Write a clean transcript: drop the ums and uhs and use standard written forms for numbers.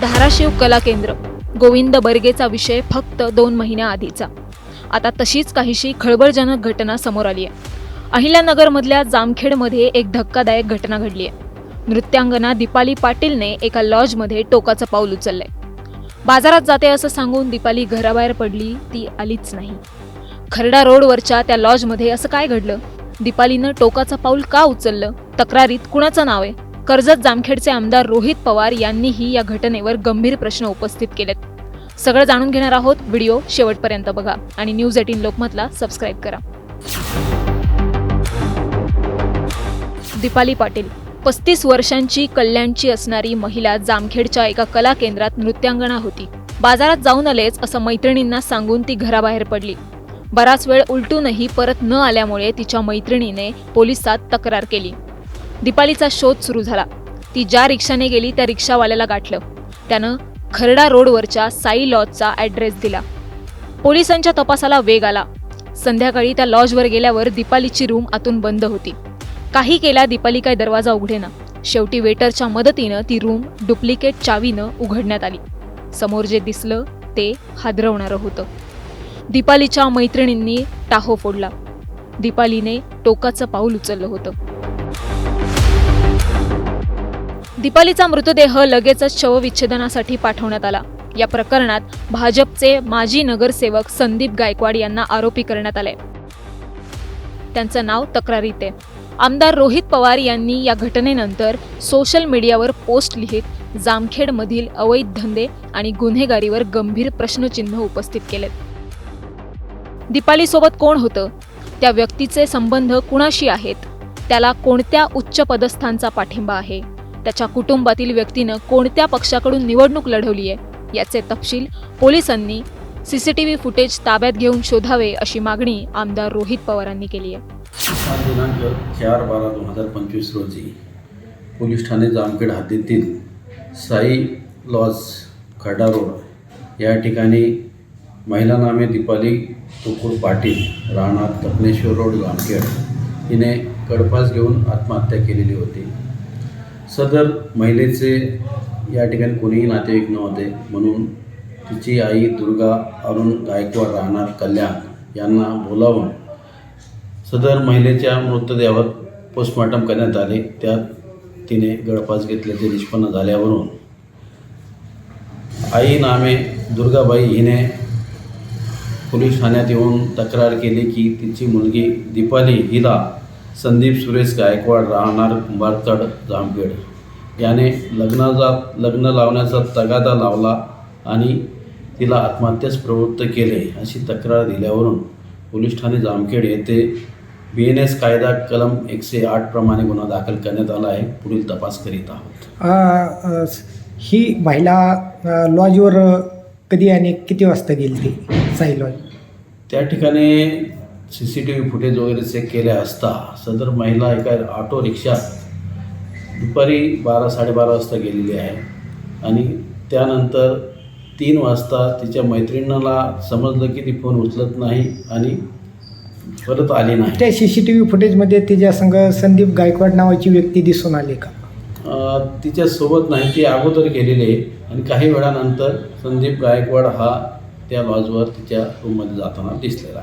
धाराशिव कला केंद्र, गोविंद बर्गेचा विषय फक्त 2 महिन्याआधीचा. आता तशीच काहीशी खळबळजनक घटना समोर आली आहे. अहिल्यानगरमधल्या जामखेडमध्ये एक धक्कादायक घटना घडली आहे. नृत्यांगना दीपाली पाटीलने एका लॉजमध्ये टोकाचं पाऊल उचललंय. बाजारात जाते असं सांगून दीपाली घराबाहेर पडली, ती आलीच नाही. खर्डा रोडवरच्या त्या लॉजमध्ये असं काय घडलं? दीपालीनं टोकाचं पाऊल का उचललं? तक्रारीत कुणाचं नाव आहे? कर्जत जामखेडचे आमदार रोहित पवार यांनीही या घटनेवर गंभीर प्रश्न उपस्थित केलेत. सगळं जाणून घेणार आहोत. व्हिडिओ शेवटपर्यंत बघा आणि न्यूज 18 लोकमतला सबस्क्राईब करा. दीपाली पाटील 35 वर्षांची, कल्याणची असणारी महिला जामखेडच्या एका कला केंद्रात नृत्यांगना होती. बाजारात जाऊन आलेच असं मैत्रिणींना सांगून ती घराबाहेर पडली. बराच वेळ उलटूनही परत न आल्यामुळे तिच्या मैत्रिणीने पोलिसात तक्रार केली. दीपालीचा शोध सुरू झाला. ती ज्या रिक्षाने गेली त्या रिक्षावाल्याला गाठलं. त्यानं खर्डा रोडवरच्या साई लॉजचा ॲड्रेस दिला. पोलिसांच्या तपासाला वेग आला. संध्याकाळी त्या लॉजवर गेल्यावर दीपालीची रूम आतून बंद होती. काही केल्या दीपाली काय दरवाजा उघडेना. शेवटी वेटरच्या मदतीनं ती रूम डुप्लिकेट चावीनं उघडण्यात आली. समोर जे दिसलं ते हादरवणारं होतं. दीपालीच्या मैत्रिणींनी टाहो फोडला. दीपालीने टोकाचं पाऊल उचललं होतं. दीपालीचा मृतदेह लगेचच शवविच्छेदनासाठी पाठवण्यात आला. या प्रकरणात भाजपचे माजी नगरसेवक संदीप गायकवाड यांना आरोपी करण्यात आले. त्यांचं नाव तक्रारीत आहे. आमदार रोहित पवार यांनी या घटनेनंतर सोशल मीडियावर पोस्ट लिहित जामखेडमधील अवैध धंदे आणि गुन्हेगारीवर गंभीर प्रश्नचिन्ह उपस्थित केलेत. दीपालीसोबत कोण होतं? त्या व्यक्तीचे संबंध कुणाशी आहेत? त्याला कोणत्या उच्च पदस्थांचा पाठिंबा आहे? त्याच्या कुटुंबातील व्यक्तीनं कोणत्या पक्षाकडून निवडणूक लढवली आहे? याचे तपशील पोलिसांनी सीसीटीव्ही फुटेज ताब्यात घेऊन शोधावे अशी मागणी आमदार रोहित पवारांनी केली आहे. दिनांक 4/12/2025 रोजी पोलीस ठाणे जामखेड हद्दीतील साई लॉज खर्डा रोड या ठिकाणी महिला नामे दीपाली तुकुर पाटील, राहणार कपनेश्वर रोड, जामखेड हिने कडपास घेऊन आत्महत्या केलेली होती. सदर महिलेचे या ठिकाणी कोणीही नातेवाईक नव्हते, म्हणून तिची आई दुर्गा अरुण गायकवाड, राहणार कल्याण यांना बोलावून सदर महिलेच्या मृतदेहावर पोस्टमॉर्टम करण्यात आले. त्यात तिने गळफास घेतल्याचे निष्पन्न झाल्यावरून आई नामे दुर्गाबाई हिने पोलीस ठाण्यात येऊन तक्रार केली की तिची मुलगी दीपाली हिला संदीप सुरेश गायकवाड, राहणार कुंभारतड, जामखेड याने लग्न लावण्याचा तगादा लावला आणि तिला आत्महत्येस प्रवृत्त केले अशी तक्रार दिल्यावरून पोलीस ठाणे जामखेड येथे BNS कायदा कलम 108 प्रमाणे गुन्हा दाखल करण्यात आला आहे. पुढील तपास करीत आहोत. ही महिला लॉजवर कधी आणि किती वाजता गेली ती साई लॉज? त्या ठिकाणी CCTV फुटेज वगैरे चेक केले असता सदर महिला एका ऑटो रिक्षात दुपारी 12-12:30 वाजता गेलेली आहे आणि त्यानंतर 3 वाजता तिच्या मैत्रिणीला समजलं की ती फोन उचलत नाही आणि परत आली नाही. त्या CCTV फुटेजमध्ये तिच्या संग संदीप गायकवाड नावाची व्यक्ती दिसून आली का? तिच्यासोबत नाही, ती अगोदर गेलेली आहे आणि काही वेळानंतर संदीप गायकवाड हा त्या लॉजवर तिच्या रूममध्ये जाताना दिसलेला आहे.